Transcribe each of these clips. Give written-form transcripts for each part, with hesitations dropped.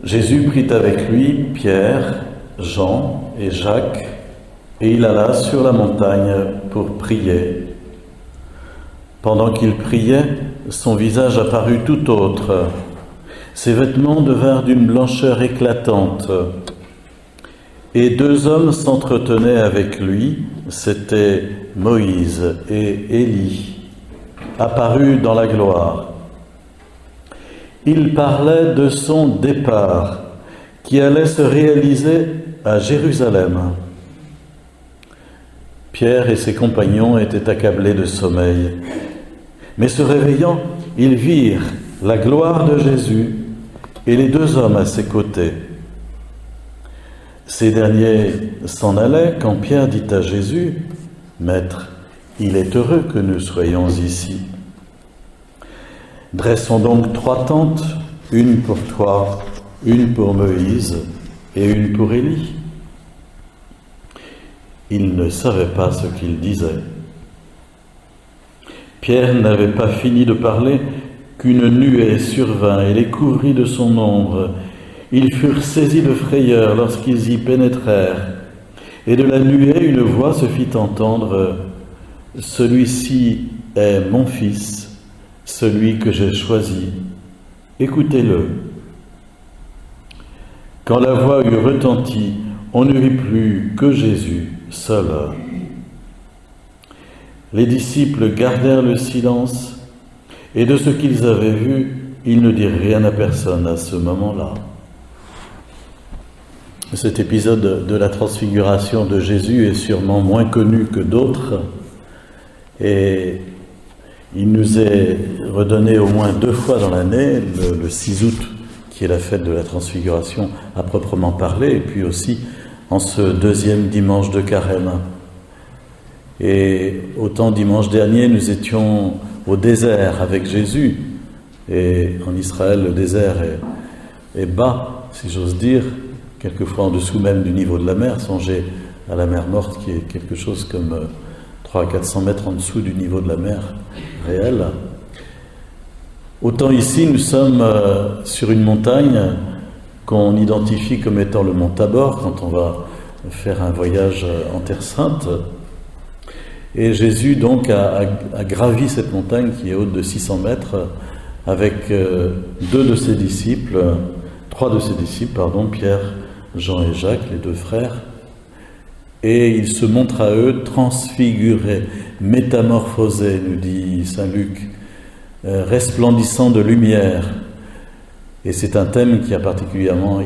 Jésus prit avec lui Pierre, Jean et Jacques, et il alla sur la montagne pour prier. Pendant qu'il priait, son visage apparut tout autre. Ses vêtements devinrent d'une blancheur éclatante. Et deux hommes s'entretenaient avec lui, c'étaient Moïse et Élie, apparus dans la gloire. Il parlait de son départ, qui allait se réaliser à Jérusalem. Pierre et ses compagnons étaient accablés de sommeil. Mais se réveillant, ils virent la gloire de Jésus et les deux hommes à ses côtés. Ces derniers s'en allaient quand Pierre dit à Jésus, « Maître, il est heureux que nous soyons ici. Dressons donc 3 tentes, une pour toi, une pour Moïse et une pour Élie. » Il ne savait pas ce qu'il disait. Pierre n'avait pas fini de parler qu'une nuée survint et les couvrit de son ombre. Ils furent saisis de frayeur lorsqu'ils y pénétrèrent. Et de la nuée, une voix se fit entendre, « Celui-ci est mon fils, celui que j'ai choisi. Écoutez-le. » Quand la voix eut retenti, on ne vit plus que Jésus seul. Les disciples gardèrent le silence, et de ce qu'ils avaient vu, ils ne dirent rien à personne à ce moment-là. Cet épisode de la transfiguration de Jésus est sûrement moins connu que d'autres, et il nous est redonné au moins 2 fois dans l'année, le 6 août, qui est la fête de la transfiguration à proprement parler, et puis aussi en ce 2e dimanche de Carême. Et autant dimanche dernier, nous étions au désert avec Jésus, et en Israël, le désert est bas, si j'ose dire, quelquefois en dessous même du niveau de la mer. Songez à la mer Morte, qui est quelque chose comme 300 à 400 mètres en dessous du niveau de la mer réelle. Autant ici, nous sommes sur une montagne qu'on identifie comme étant le mont Tabor, quand on va faire un voyage en Terre Sainte. Et Jésus donc a gravi cette montagne qui est haute de 600 mètres avec 3 de ses disciples, Pierre, Jean et Jacques, les 2 frères. Et il se montre à eux transfiguré, métamorphosé, nous dit saint Luc, resplendissant de lumière. Et c'est un thème qui a particulièrement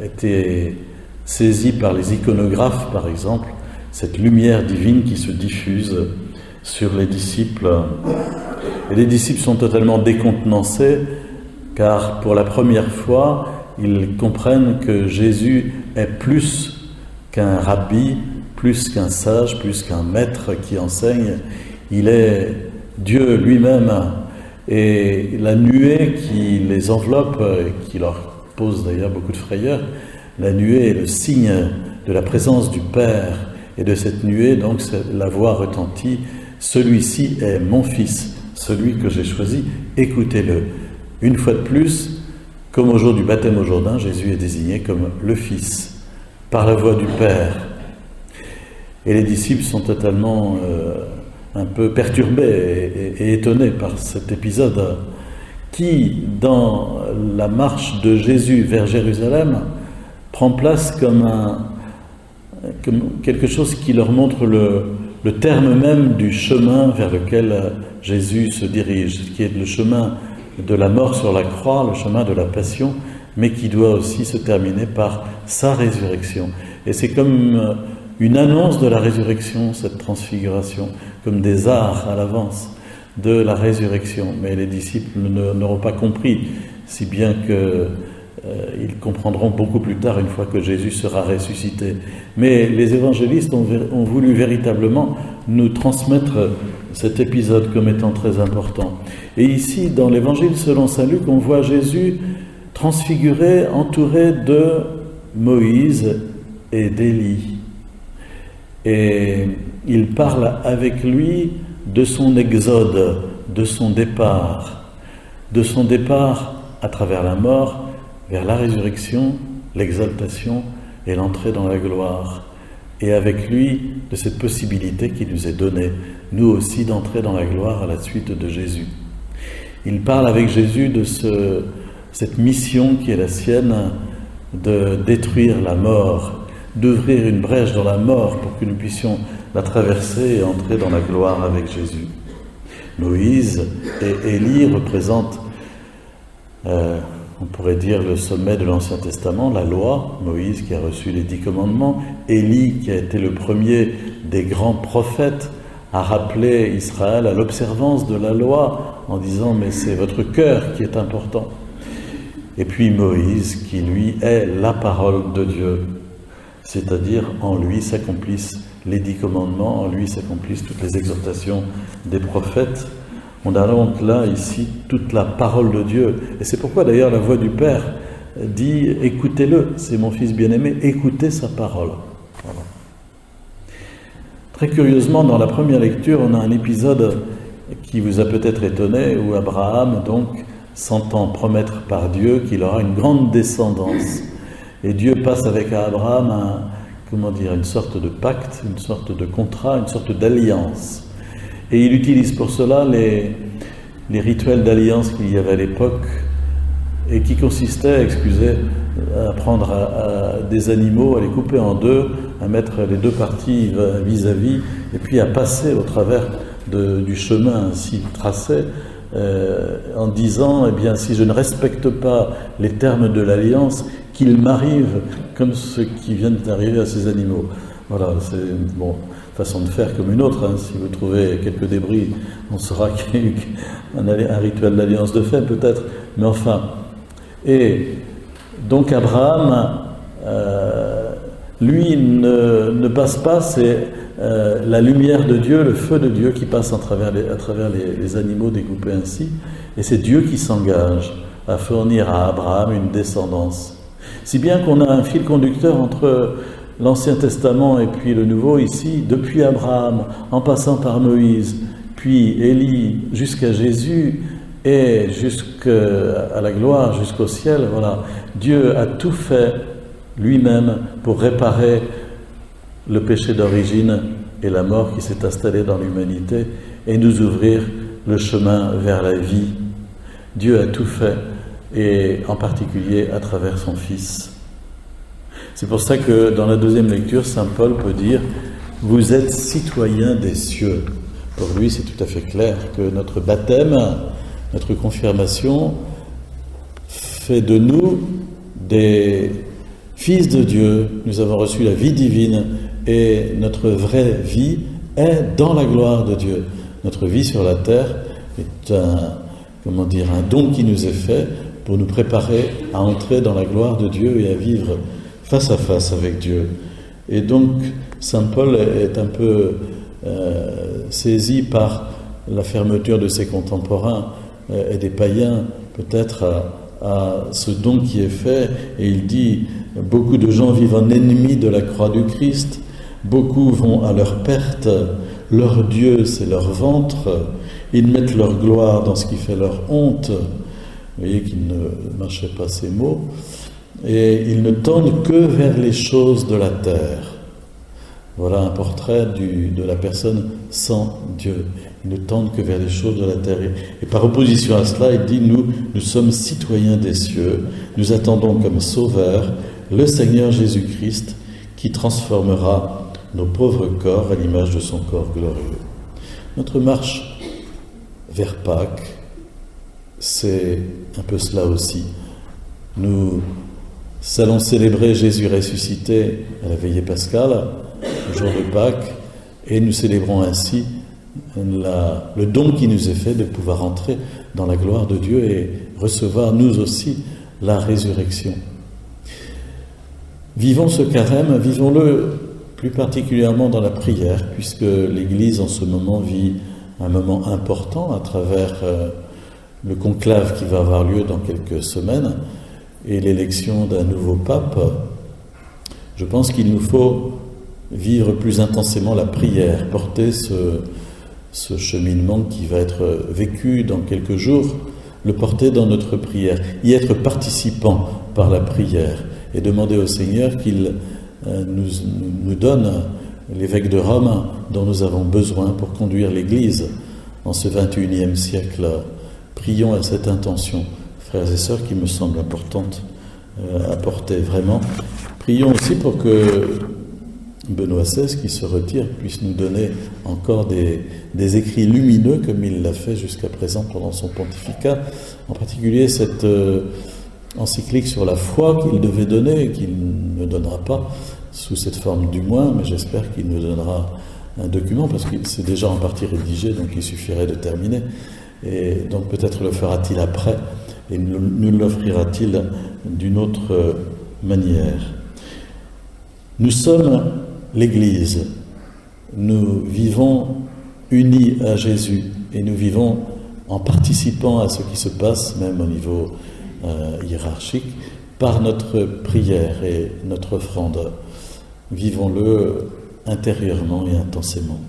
été saisi par les iconographes, par exemple, cette lumière divine qui se diffuse sur les disciples. Et les disciples sont totalement décontenancés, car pour la première fois, ils comprennent que Jésus est plus qu'un rabbi, plus qu'un sage, plus qu'un maître qui enseigne. Il est Dieu lui-même. Et la nuée qui les enveloppe, et qui leur pose d'ailleurs beaucoup de frayeur, la nuée est le signe de la présence du Père. Et de cette nuée, donc, la voix retentit, « Celui-ci est mon Fils, celui que j'ai choisi, écoutez-le. » Une fois de plus, comme au jour du baptême au Jourdain, Jésus est désigné comme le Fils, par la voix du Père. Et les disciples sont totalement un peu perturbés et étonnés par cet épisode qui, dans la marche de Jésus vers Jérusalem, prend place comme quelque chose qui leur montre le terme même du chemin vers lequel Jésus se dirige, qui est le chemin de la mort sur la croix, le chemin de la passion, mais qui doit aussi se terminer par sa résurrection. Et c'est comme une annonce de la résurrection, cette transfiguration, comme des arts à l'avance de la résurrection. Mais les disciples n'auront pas compris, si bien que ils comprendront beaucoup plus tard, une fois que Jésus sera ressuscité. Mais les évangélistes ont voulu véritablement nous transmettre cet épisode comme étant très important. Et ici, dans l'évangile selon saint Luc, on voit Jésus transfiguré, entouré de Moïse et d'Élie. Et il parle avec lui de son exode, de son départ. de son départ à travers la mort vers la résurrection, l'exaltation et l'entrée dans la gloire. Et avec lui, de cette possibilité qui nous est donnée, nous aussi, d'entrer dans la gloire à la suite de Jésus. Il parle avec Jésus de cette mission qui est la sienne de détruire la mort, d'ouvrir une brèche dans la mort pour que nous puissions la traverser et entrer dans la gloire avec Jésus. Moïse et Élie représentent, on pourrait dire, le sommet de l'Ancien Testament, la loi. Moïse qui a reçu les 10 commandements, Élie qui a été le premier des grands prophètes à rappeler Israël à l'observance de la loi en disant « mais c'est votre cœur qui est important ». Et puis Moïse qui, lui, est la parole de Dieu, c'est-à-dire en lui s'accomplissent les 10 commandements, en lui s'accomplissent toutes les exhortations des prophètes. On a donc là, ici, toute la parole de Dieu. Et c'est pourquoi d'ailleurs la voix du Père dit « écoutez-le, c'est mon Fils bien-aimé, écoutez sa parole ». Voilà. Très curieusement, dans la première lecture, on a un épisode qui vous a peut-être étonné, où Abraham, donc, s'entend promettre par Dieu qu'il aura une grande descendance. Et Dieu passe avec Abraham une sorte de pacte, une sorte de contrat, une sorte d'alliance. Et il utilise pour cela les rituels d'alliance qu'il y avait à l'époque et qui consistaient, à prendre des animaux, à les couper en deux, à mettre les deux parties vis-à-vis et puis à passer au travers du chemin ainsi tracé en disant, si je ne respecte pas les termes de l'alliance, qu'il m'arrive comme ce qui vient d'arriver à ces animaux. Voilà, c'est une façon de faire comme une autre. Si vous trouvez quelques débris, on saura qu'il y a eu un rituel d'alliance de fait, peut-être. Mais enfin. Et donc Abraham, lui, ne passe pas, c'est la lumière de Dieu, le feu de Dieu qui passe à travers les animaux découpés ainsi. Et c'est Dieu qui s'engage à fournir à Abraham une descendance. Si bien qu'on a un fil conducteur entre l'Ancien Testament et puis le Nouveau ici, depuis Abraham, en passant par Moïse, puis Élie, jusqu'à Jésus, et jusqu'à la gloire, jusqu'au ciel. Voilà. Dieu a tout fait lui-même pour réparer le péché d'origine et la mort qui s'est installée dans l'humanité et nous ouvrir le chemin vers la vie. Dieu a tout fait, et en particulier à travers son Fils. C'est pour ça que dans la deuxième lecture, saint Paul peut dire « Vous êtes citoyens des cieux ». Pour lui, c'est tout à fait clair que notre baptême, notre confirmation, fait de nous des fils de Dieu. Nous avons reçu la vie divine et notre vraie vie est dans la gloire de Dieu. Notre vie sur la terre est un don qui nous est fait pour nous préparer à entrer dans la gloire de Dieu et à vivre face à face avec Dieu. Et donc, saint Paul est un peu saisi par la fermeture de ses contemporains et des païens, peut-être à ce don qui est fait. Et il dit, beaucoup de gens vivent en ennemis de la croix du Christ, beaucoup vont à leur perte, leur Dieu c'est leur ventre, ils mettent leur gloire dans ce qui fait leur honte. Vous voyez qu'il ne marchait pas ces mots. Et ils ne tendent que vers les choses de la terre. Voilà un portrait de la personne sans Dieu. Ils ne tendent que vers les choses de la terre. Et par opposition à cela, il dit, nous sommes citoyens des cieux, nous attendons comme sauveur le Seigneur Jésus-Christ qui transformera nos pauvres corps à l'image de son corps glorieux. Notre marche vers Pâques, c'est un peu cela aussi. Nous allons célébrer Jésus ressuscité à la veillée pascale, le jour de Pâques, et nous célébrons ainsi le don qui nous est fait de pouvoir entrer dans la gloire de Dieu et recevoir nous aussi la résurrection. Vivons ce carême, vivons-le plus particulièrement dans la prière, puisque l'Église en ce moment vit un moment important à travers le conclave qui va avoir lieu dans quelques semaines et l'élection d'un nouveau pape. Je pense qu'il nous faut vivre plus intensément la prière, porter ce cheminement qui va être vécu dans quelques jours le porter dans notre prière, y être participant par la prière et demander au Seigneur qu'il nous donne l'évêque de Rome dont nous avons besoin pour conduire l'Église en ce 21e siècle. Prions à cette intention, frères et sœurs, qui me semble importante à porter vraiment. Prions aussi pour que Benoît XVI, qui se retire, puisse nous donner encore des écrits lumineux comme il l'a fait jusqu'à présent pendant son pontificat, en particulier cette encyclique sur la foi qu'il devait donner et qu'il ne donnera pas sous cette forme du moins, mais j'espère qu'il nous donnera un document parce que c'est déjà en partie rédigé, donc il suffirait de terminer. Et donc peut-être le fera-t-il après et nous l'offrira-t-il d'une autre manière. Nous sommes l'Église, nous vivons unis à Jésus et nous vivons en participant à ce qui se passe, même au niveau hiérarchique, par notre prière et notre offrande. Vivons-le intérieurement et intensément.